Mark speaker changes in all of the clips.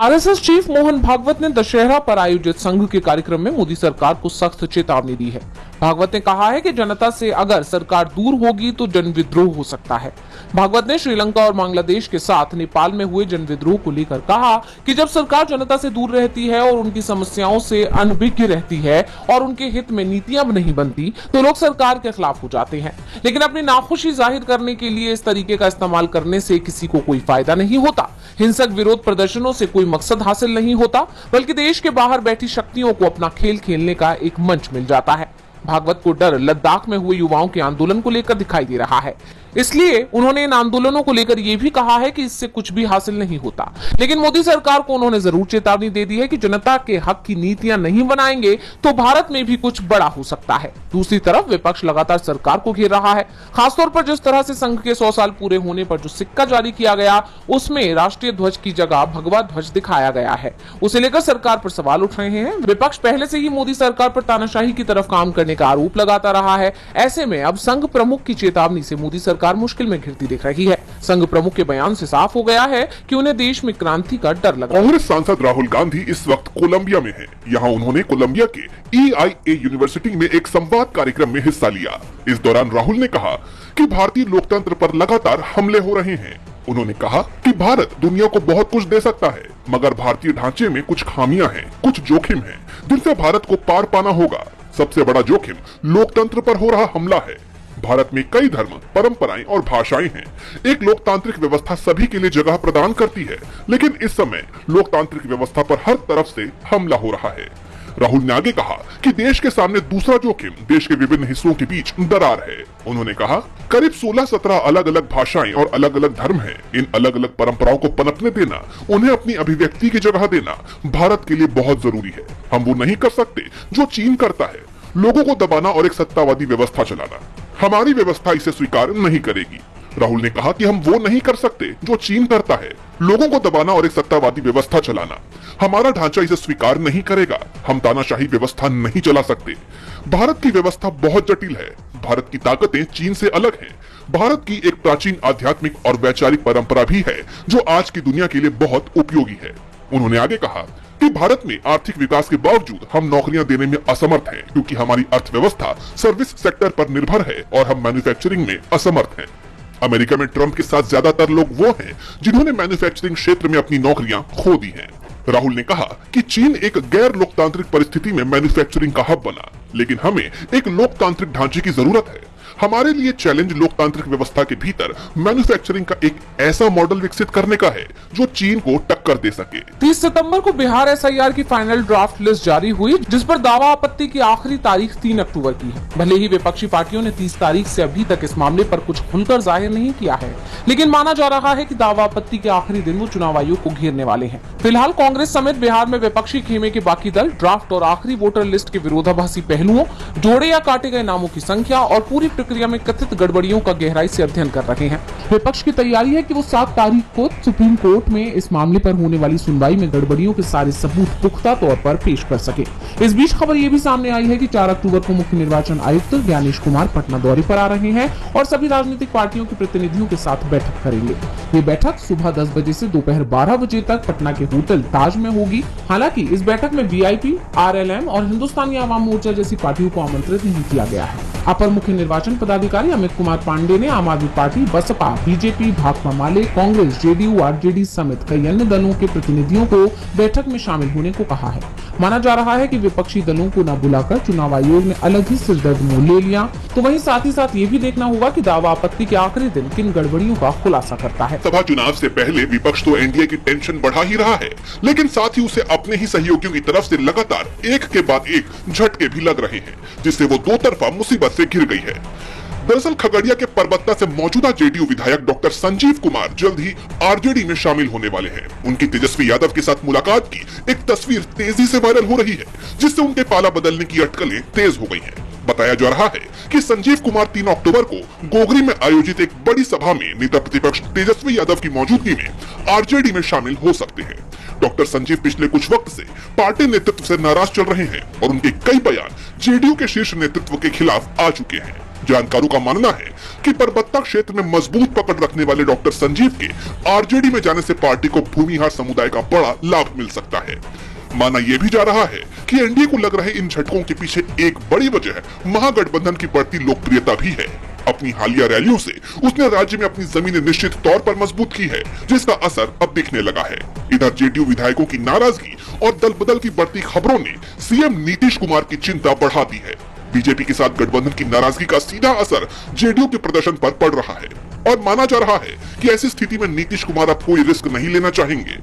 Speaker 1: RSS chief Mohan Bhagwat ने दशहरा पर आयोजित संघ के कार्यक्रम में मोदी सरकार को सख्त चेतावनी दी है। भागवत ने कहा है कि जनता से अगर सरकार दूर होगी तो जन विद्रोह हो सकता है। भागवत ने श्रीलंका और बांग्लादेश के साथ नेपाल में हुए जन विद्रोह को लेकर कहा कि जब सरकार जनता से दूर रहती है और उनकी समस्याओं से अनभिज्ञ रहती है और उनके हित में नीतियां नहीं बनती तो लोग सरकार के खिलाफ हो जाते हैं। लेकिन अपनी नाखुशी जाहिर करने के लिए इस तरीके का इस्तेमाल करने से किसी को कोई फायदा नहीं होता। हिंसक विरोध प्रदर्शनों से कोई मकसद हासिल नहीं होता, बल्कि देश के बाहर बैठी शक्तियों को अपना खेल खेलने का एक मंच मिल जाता है। भागवत को डर लद्दाख में हुए युवाओं के आंदोलन को लेकर दिखाई दे रहा है, इसलिए उन्होंने इन आंदोलनों को लेकर यह भी कहा है कि इससे कुछ भी हासिल नहीं होता। लेकिन मोदी सरकार को उन्होंने जरूर चेतावनी दे दी है कि जनता के हक की नीतियां नहीं बनाएंगे तो भारत में भी कुछ बड़ा हो सकता है। दूसरी तरफ विपक्ष लगातार सरकार को घेर रहा है। खासतौर पर जिस तरह से संघ के 100 साल पूरे होने पर जो सिक्का जारी किया गया उसमें राष्ट्रीय ध्वज की जगह भगवा ध्वज दिखाया गया है, उसे लेकर सरकार पर सवाल उठ रहे हैं। विपक्ष पहले से ही मोदी सरकार पर तानाशाही की तरफ काम करने का आरोप लगाता रहा है। ऐसे में अब संघ प्रमुख की चेतावनी से मोदी सरकार मुश्किल में घिरती दिख रही है। संघ प्रमुख के बयान से साफ हो गया है कि उन्हें देश में क्रांति का डर लग रहा है।
Speaker 2: कांग्रेस सांसद राहुल गांधी इस वक्त कोलंबिया में हैं। यहाँ उन्होंने कोलंबिया के EIA यूनिवर्सिटी में एक संवाद कार्यक्रम में हिस्सा लिया। इस दौरान राहुल ने कहा कि भारतीय लोकतंत्र पर लगातार हमले हो रहे हैं। उन्होंने कहा कि भारत दुनिया को बहुत कुछ दे सकता है, मगर भारतीय ढांचे में कुछ खामियां हैं, कुछ जोखिम हैं, जिनसे भारत को पार पाना होगा। सबसे बड़ा जोखिम लोकतंत्र पर हो रहा हमला है। भारत में कई धर्म, परंपराएं और भाषाएं हैं। एक लोकतांत्रिक व्यवस्था सभी के लिए जगह प्रदान करती है, लेकिन इस समय लोकतांत्रिक व्यवस्था पर हर तरफ से हमला हो रहा है। राहुल ने आगे कहा कि देश के सामने दूसरा जोखिम देश के विभिन्न हिस्सों के बीच दरार है। उन्होंने कहा करीब 16-17 अलग अलग भाषाएं और अलग अलग धर्म हैं। इन अलग अलग परंपराओं को पनपने देना, उन्हें अपनी अभिव्यक्ति की जगह देना भारत के लिए बहुत जरूरी है। हम वो नहीं कर सकते जो चीन करता है, लोगों को दबाना और एक सत्तावादी व्यवस्था चलाना। हमारी व्यवस्था इसे स्वीकार नहीं करेगी। राहुल ने कहा कि हम वो नहीं कर सकते जो चीन करता है, लोगों को दबाना और एक सत्तावादी व्यवस्था चलाना। हमारा ढांचा इसे स्वीकार नहीं करेगा। हम तानाशाही व्यवस्था नहीं चला सकते। भारत की व्यवस्था बहुत जटिल है। भारत की ताकतें चीन से अलग हैं। भारत की एक प्राचीन आध्यात्मिक और वैचारिक परंपरा भी है जो आज की दुनिया के लिए बहुत उपयोगी है। उन्होंने आगे कहा कि भारत में आर्थिक विकास के बावजूद हम नौकरियां देने में असमर्थ हैं, क्योंकि हमारी अर्थव्यवस्था सर्विस सेक्टर पर निर्भर है और हम मैन्युफैक्चरिंग में असमर्थ हैं। अमेरिका में ट्रंप के साथ ज्यादातर लोग वो हैं जिन्होंने मैन्युफैक्चरिंग क्षेत्र में अपनी नौकरियां खो दी हैं। राहुल ने कहा कि चीन एक गैर लोकतांत्रिक परिस्थिति में मैन्युफैक्चरिंग का हब बना, लेकिन हमें एक लोकतांत्रिक ढांचे की जरूरत है। हमारे लिए चैलेंज लोकतांत्रिक व्यवस्था के भीतर मैन्युफैक्चरिंग का एक ऐसा मॉडल विकसित करने का है जो चीन को टक्कर दे सके।
Speaker 1: 30 सितंबर को बिहार SIR की फाइनल ड्राफ्ट लिस्ट जारी हुई, जिस पर दावा आपत्ति की आखिरी तारीख 3 अक्टूबर की है। भले ही विपक्षी पार्टियों ने 30 तारीख से अभी तक इस मामले पर कुछ खुलकर जाहिर नहीं किया है, लेकिन माना जा रहा है कि दावा आपत्ति के आखिरी दिन वो चुनाव आयोग को घेरने वाले हैं। फिलहाल कांग्रेस समेत बिहार में विपक्षी खेमे के बाकी दल ड्राफ्ट और आखिरी वोटर लिस्ट के विरोधाभासी पहलुओं, जोड़े या काटे गए नामों की संख्या और पूरी प्रक्रिया में कथित गड़बड़ियों का गहराई से अध्ययन कर रहे हैं। विपक्ष की तैयारी है कि वो 7 तारीख को सुप्रीम कोर्ट में इस मामले पर होने वाली सुनवाई में गड़बड़ियों के सारे सबूत पुख्ता तौर पर पेश कर सके। इस बीच खबर ये भी सामने आई है कि 4 अक्टूबर को मुख्य निर्वाचन आयुक्त ज्ञानेश कुमार पटना दौरे पर आ रहे हैं और सभी राजनीतिक पार्टियों के प्रतिनिधियों के साथ बैठक करेंगे। ये बैठक सुबह 10 बजे से दोपहर 12 बजे तक पटना के होटल ताज में होगी। हालांकि इस बैठक में VIP, RLM और हिंदुस्तानी आवाम मोर्चा जैसी पार्टियों को आमंत्रित नहीं किया गया है। अपर मुख्य निर्वाचन पदाधिकारी अमित कुमार पांडे ने आम आदमी पार्टी, बसपा, BJP, भाकपा माले, कांग्रेस, JDU, RJD समेत कई अन्य दलों के प्रतिनिधियों को बैठक में शामिल होने को कहा है। माना जा रहा है कि विपक्षी दलों को न बुलाकर चुनाव आयोग ने अलग ही सिरदर्द मोल ले लिया। तो वहीं साथ ही साथ ये भी देखना होगा कि दावा आपत्ति के आखिरी दिन किन गड़बड़ियों का खुलासा करता है।
Speaker 2: सभा चुनाव से पहले विपक्ष तो NDA की टेंशन बढ़ा ही रहा है, लेकिन साथ ही उसे अपने ही सहयोगियों की तरफ से लगातार एक के बाद एक झटके भी लग रहे हैं, जिससे वो दो तरफा मुसीबत से घिर गई है। दरअसल खगड़िया के परबत्ता से मौजूदा JDU विधायक डॉक्टर संजीव कुमार जल्द ही RJD में शामिल होने वाले हैं। उनकी तेजस्वी यादव के साथ मुलाकात की एक तस्वीर तेजी से वायरल हो रही है, जिससे उनके पाला बदलने की अटकलें तेज हो गई हैं। बताया जा रहा है कि संजीव कुमार 3 अक्टूबर को गोगरी में आयोजित एक बड़ी सभा में नेता प्रतिपक्ष तेजस्वी यादव की मौजूदगी में RJD में शामिल हो सकते हैं। डॉक्टर संजीव पिछले कुछ वक्त से पार्टी नेतृत्व से नाराज चल रहे हैं और उनके कई बयान JDU के शीर्ष नेतृत्व के खिलाफ आ चुके हैं। जानकारों का मानना है कि परबत्ता क्षेत्र में मजबूत पकड़ रखने वाले डॉक्टर संजीव के आरजेडी में जाने से पार्टी को भूमिहार समुदाय का बड़ा लाभ मिल सकता है। माना यह भी जा रहा है कि एनडीए को लग रहे इन झटकों के पीछे एक बड़ी वजह महागठबंधन की बढ़ती लोकप्रियता भी है। अपनी हालिया रैलियों से उसने राज्य में अपनी जमीनें निश्चित तौर पर मजबूत की है, जिसका असर अब दिखने लगा है। इधर जेडीयू विधायकों की नाराजगी और दल बदल की बढ़ती खबरों ने सीएम नीतीश कुमार की चिंता बढ़ा दी है। बीजेपी के साथ गठबंधन की नाराजगी का सीधा असर जेडीयू के प्रदर्शन पर पड़ रहा है और माना जा रहा है कि ऐसी स्थिति में नीतीश कुमार अब कोई रिस्क नहीं लेना चाहेंगे।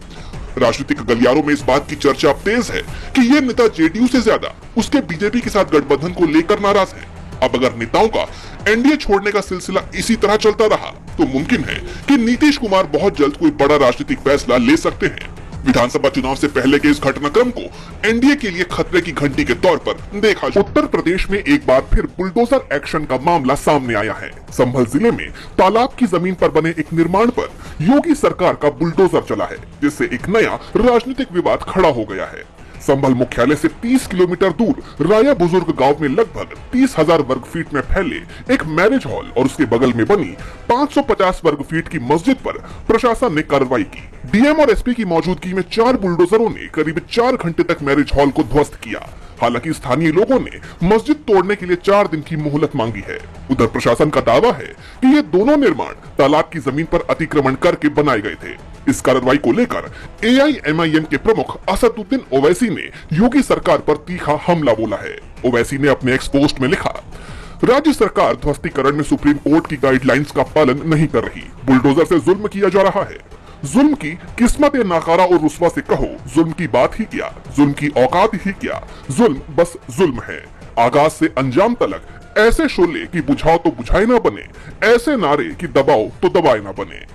Speaker 2: राजनीतिक गलियारों में इस बात की चर्चा अब तेज है कि ये नेता जेडीयू से ज्यादा उसके बीजेपी के साथ गठबंधन को लेकर नाराज है। अब अगर नेताओं का एनडीए छोड़ने का सिलसिला इसी तरह चलता रहा तो मुमकिन है कि नीतीश कुमार बहुत जल्द कोई बड़ा राजनीतिक फैसला ले सकते हैं। विधानसभा चुनाव से पहले के इस घटनाक्रम को एनडीए के लिए खतरे की घंटी के तौर पर देखा। उत्तर प्रदेश में एक बार फिर बुलडोजर एक्शन का मामला सामने आया है। संभल जिले में तालाब की जमीन पर बने एक निर्माण पर योगी सरकार का बुलडोजर चला है, जिससे एक नया राजनीतिक विवाद खड़ा हो गया है। संभल मुख्यालय से 30 किलोमीटर दूर राया बुजुर्ग गांव में लगभग 30,000 वर्ग फीट में फैले एक मैरिज हॉल और उसके बगल में बनी 550 वर्ग फीट की मस्जिद पर प्रशासन ने कार्रवाई की। डीएम और एसपी की मौजूदगी में 4 बुलडोजरों ने करीब 4 घंटे तक मैरिज हॉल को ध्वस्त किया। हालांकि स्थानीय लोगों ने मस्जिद तोड़ने के लिए 4 दिन की मोहलत मांगी है। उधर प्रशासन का दावा है कि ये दोनों निर्माण तालाब की जमीन पर अतिक्रमण करके बनाए गए थे। इस कार्रवाई को लेकर एआईएमआईएम के प्रमुख असदुद्दीन ओवैसी ने योगी सरकार पर तीखा हमला बोला है। ओवैसी ने अपने एक्स पोस्ट में लिखा, राज्य सरकार ध्वस्तीकरण में सुप्रीम कोर्ट की गाइडलाइंस का पालन नहीं कर रही। बुलडोजर से जुल्म किया जा रहा है। जुल्म की किस्मत नाकारा और रुस्वा से कहो, जुल्म की बात ही क्या, जुल्म की औकात ही क्या, जुल्म बस जुल्म है। आगाज से अंजाम तलक ऐसे शोले की बुझाओ तो बुझाए ना बने, ऐसे नारे की दबाओ तो दबाए ना बने।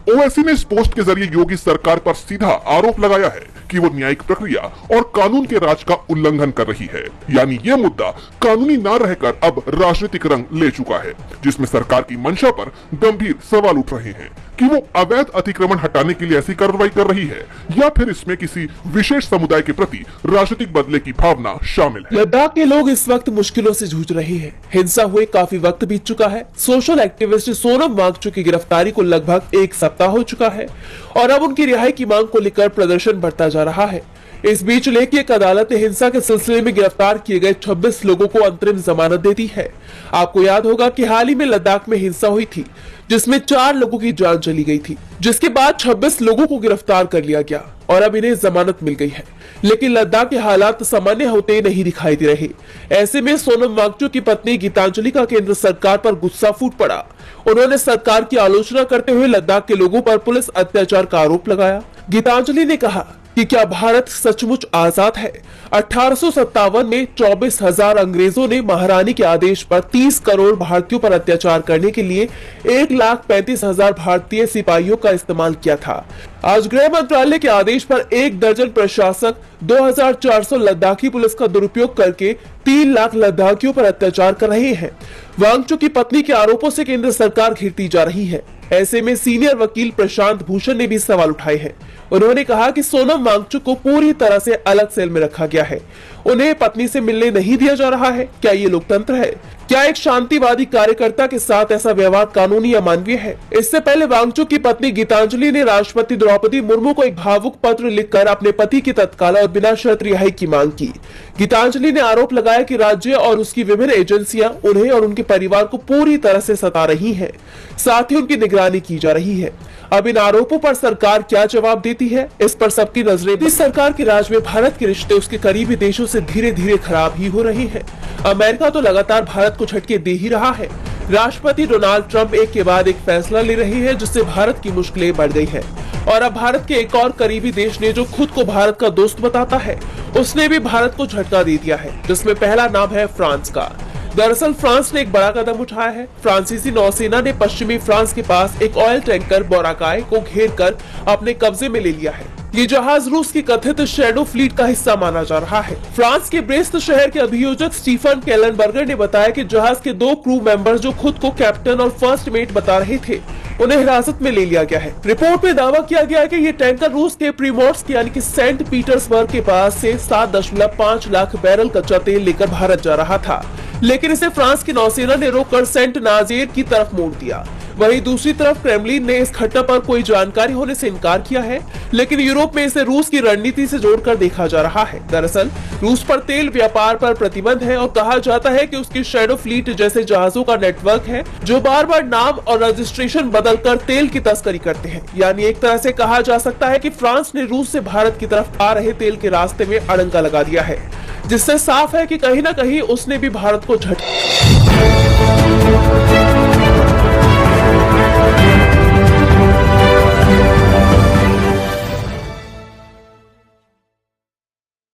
Speaker 2: ओवैसी ने इस पोस्ट के जरिए योगी सरकार पर सीधा आरोप लगाया है कि वो न्यायिक प्रक्रिया और कानून के राज का उल्लंघन कर रही है। यानी ये मुद्दा कानूनी न रहकर अब राजनीतिक रंग ले चुका है, जिसमें सरकार की मंशा पर गंभीर सवाल उठ रहे हैं कि वो अवैध अतिक्रमण हटाने के लिए ऐसी कार्रवाई कर रही है या फिर इसमें किसी विशेष समुदाय के प्रति राजनीतिक बदले की भावना शामिल है।
Speaker 3: लद्दाख के लोग इस वक्त मुश्किलों से जूझ रहे हैं। हिंसा हुए काफी वक्त बीत चुका है। सोशल एक्टिविस्ट सोनम वांगचुक की गिरफ्तारी को लगभग 1 सप्ताह हो चुका है और अब उनकी रिहाई की मांग को लेकर प्रदर्शन बढ़ता जा रहा है। इस बीच लेह की एक अदालत ने हिंसा के सिलसिले में गिरफ्तार किए गए 26 लोगों को अंतरिम जमानत दे दी है। आपको याद होगा कि हाल ही में लद्दाख में हिंसा हुई थी, जिसमें 4 लोगों की जान चली गई थी, जिसके बाद 26 लोगों को गिरफ्तार कर लिया गया और अब इन्हें जमानत मिल गई है। लेकिन लद्दाख के हालात सामान्य होते नहीं दिखाई दे रहे। ऐसे में सोनम वांगचुक की पत्नी गीतांजलि का केंद्र सरकार पर गुस्सा फूट पड़ा। उन्होंने सरकार की आलोचना करते हुए लद्दाख के लोगों पर पुलिस अत्याचार का आरोप लगाया। गीतांजलि ने कहा कि क्या भारत सचमुच आजाद है? 1857 में 24,000 अंग्रेजों ने महारानी के आदेश पर 30 करोड़ भारतीयों पर अत्याचार करने के लिए 1,35,000 भारतीय सिपाहियों का इस्तेमाल किया था। आज गृह मंत्रालय के आदेश पर 1 दर्जन प्रशासक 2,400 लद्दाखी पुलिस का दुरुपयोग करके 3 लाख लद्दाखियों पर अत्याचार कर रहे हैं। वांगचुक की पत्नी के आरोपों से केंद्र सरकार घिरती जा रही है। ऐसे में सीनियर वकील प्रशांत भूषण ने भी सवाल उठाए हैं। उन्होंने कहा कि सोनम वांगचुक को पूरी तरह से अलग सेल में रखा गया है। उन्हें पत्नी से मिलने नहीं दिया जा रहा है। क्या ये लोकतंत्र है? क्या एक शांतिवादी कार्यकर्ता के साथ ऐसा व्यवहार कानूनी या मानवीय है? इससे पहले वांगचुक की पत्नी गीतांजलि ने राष्ट्रपति द्रौपदी मुर्मू को एक भावुक पत्र लिखकर अपने पति की तत्काल और बिना शर्त रिहाई की मांग की। गीतांजलि ने आरोप लगाया कि राज्य और उसकी विभिन्न एजेंसियां उन्हें और उनके परिवार को पूरी तरह से सता रही हैं, साथ ही उनकी निगरानी की जा रही है। अब इन आरोपों पर सरकार क्या जवाब देती है, इस पर सबकी नजरें। इस सरकार के राज में भारत के रिश्ते उसके करीबी देशों से धीरे धीरे खराब ही हो रहे हैं। अमेरिका तो लगातार भारत को झटके दे ही रहा है। राष्ट्रपति डोनाल्ड ट्रंप एक के बाद एक फैसला ले रहे हैं, जिससे भारत की मुश्किलें बढ़ गई है। और अब भारत के एक और करीबी देश ने, जो खुद को भारत का दोस्त बताता है, उसने भी भारत को झटका दे दिया है, जिसमें पहला नाम है फ्रांस का। दरअसल फ्रांस ने एक बड़ा कदम उठाया है। फ्रांसीसी नौसेना ने पश्चिमी फ्रांस के पास एक ऑयल टैंकर बोराकाय को घेरकर अपने कब्जे में ले लिया है। ये जहाज रूस की कथित शैडो फ्लीट का हिस्सा माना जा रहा है। फ्रांस के ब्रेस्ट शहर के अभियोजक स्टीफन केलनबर्गर ने बताया कि जहाज के 2 क्रू मेंबर, जो खुद को कैप्टन और फर्स्ट मेट बता रहे थे, उन्हें हिरासत में ले लिया गया है। रिपोर्ट में दावा किया गया है कि ये टैंकर रूस के प्रीमोर्स्क यानी कि सेंट पीटर्सबर्ग के पास से 7.5 लाख बैरल कच्चा तेल लेकर भारत जा रहा था। लेकिन इसे फ्रांस की नौसेना ने रोककर सेंट नाजेर की तरफ मोड़ दिया। वहीं दूसरी तरफ क्रेमलिन ने इस घटना पर कोई जानकारी होने से इनकार किया है, लेकिन यूरोप में इसे रूस की रणनीति से जोड़कर देखा जा रहा है। दरअसल रूस पर तेल व्यापार पर प्रतिबंध है और कहा जाता है कि उसकी शैडो फ्लीट जैसे जहाजों का नेटवर्क है जो बार बार नाम और रजिस्ट्रेशन बदलकर तेल की तस्करी करते हैं। यानी एक तरह से कहा जा सकता है कि फ्रांस ने रूस से भारत की तरफ आ रहे तेल के रास्ते में अड़ंगा लगा दिया है, जिससे साफ है कि कहीं ना कहीं उसने भी भारत को झटका